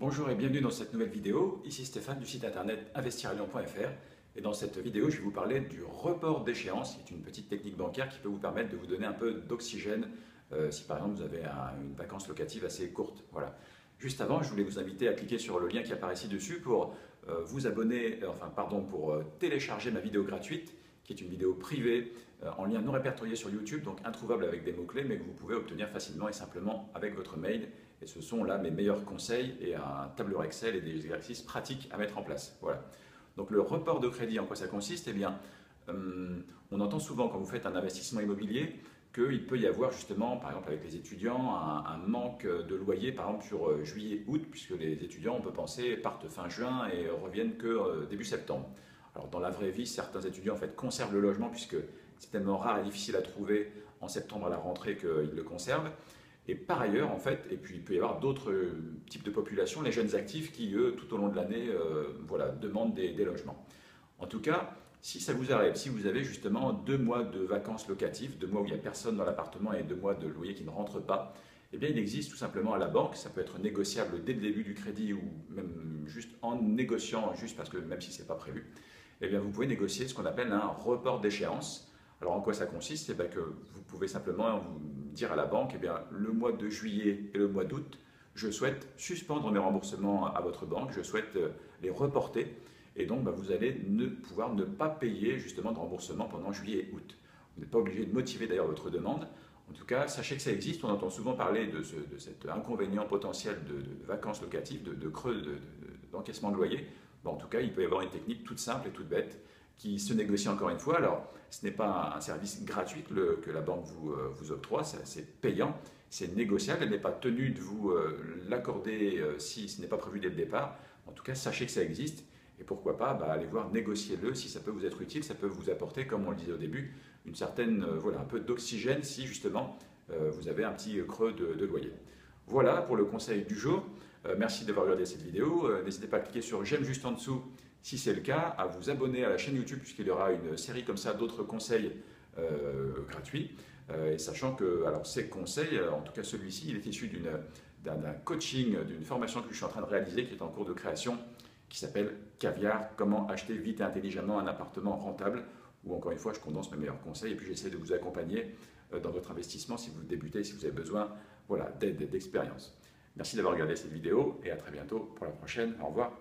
Bonjour et bienvenue dans cette nouvelle vidéo. Ici Stéphane du site internet investiralyon.fr et dans cette vidéo je vais vous parler du report d'échéance qui est une petite technique bancaire qui peut vous permettre de vous donner un peu d'oxygène si par exemple vous avez une vacance locative assez courte. Voilà. Juste avant, je voulais vous inviter à cliquer sur le lien qui apparaît ci-dessus pour vous abonner, pour télécharger ma vidéo gratuite qui est une vidéo privée en lien non répertorié sur YouTube, donc introuvable avec des mots-clés, mais que vous pouvez obtenir facilement et simplement avec votre mail. Et ce sont là mes meilleurs conseils et un tableur Excel et des exercices pratiques à mettre en place. Voilà. Donc le report de crédit, en quoi ça consiste? Eh bien, on entend souvent quand vous faites un investissement immobilier qu'il peut y avoir justement, par exemple avec les étudiants, un manque de loyer, par exemple sur juillet-août, puisque les étudiants, on peut penser, partent fin juin et reviennent que début septembre. Alors dans la vraie vie, certains étudiants en fait conservent le logement puisque c'est tellement rare et difficile à trouver en septembre à la rentrée qu'ils le conservent. Et par ailleurs, en fait, et puis il peut y avoir d'autres types de populations, les jeunes actifs qui, eux, tout au long de l'année, demandent des logements. En tout cas, si ça vous arrive, si vous avez justement 2 mois de vacances locatives, 2 mois où il n'y a personne dans l'appartement et 2 mois de loyer qui ne rentrent pas, eh bien il existe tout simplement à la banque, ça peut être négociable dès le début du crédit ou même juste en négociant, juste parce que même si ce n'est pas prévu, eh bien vous pouvez négocier ce qu'on appelle un report d'échéance. Alors en quoi ça consiste? Eh bien que vous pouvez simplement vous dire à la banque, eh bien, le mois de juillet et le mois d'août, je souhaite suspendre mes remboursements à votre banque, je souhaite les reporter, et donc vous allez pouvoir ne pas payer justement de remboursement pendant juillet et août. Vous n'êtes pas obligé de motiver d'ailleurs votre demande. En tout cas, sachez que ça existe, on entend souvent parler de cet inconvénient potentiel de vacances locatives, de creux d'encaissement de loyer. Bon, en tout cas, il peut y avoir une technique toute simple et toute bête qui se négocie encore une fois. Alors, ce n'est pas un service gratuit que la banque vous octroie, c'est payant, c'est négociable, elle n'est pas tenue de vous l'accorder si ce n'est pas prévu dès le départ. En tout cas, sachez que ça existe et pourquoi pas aller voir, négocier-le si ça peut vous être utile, ça peut vous apporter, comme on le disait au début, une certaine, un peu d'oxygène si justement vous avez un petit creux de loyer. Voilà pour le conseil du jour. Merci d'avoir regardé cette vidéo. N'hésitez pas à cliquer sur j'aime juste en dessous si c'est le cas, à vous abonner à la chaîne YouTube puisqu'il y aura une série comme ça d'autres conseils gratuits. Et sachant que alors, ces conseils, en tout cas celui-ci, il est issu d'un coaching, d'une formation que je suis en train de réaliser qui est en cours de création qui s'appelle Caviar, comment acheter vite et intelligemment un appartement rentable, où encore une fois je condense mes meilleurs conseils et puis j'essaie de vous accompagner dans votre investissement si vous débutez, si vous avez besoin d'aide, d'expérience. Merci d'avoir regardé cette vidéo et à très bientôt pour la prochaine. Au revoir.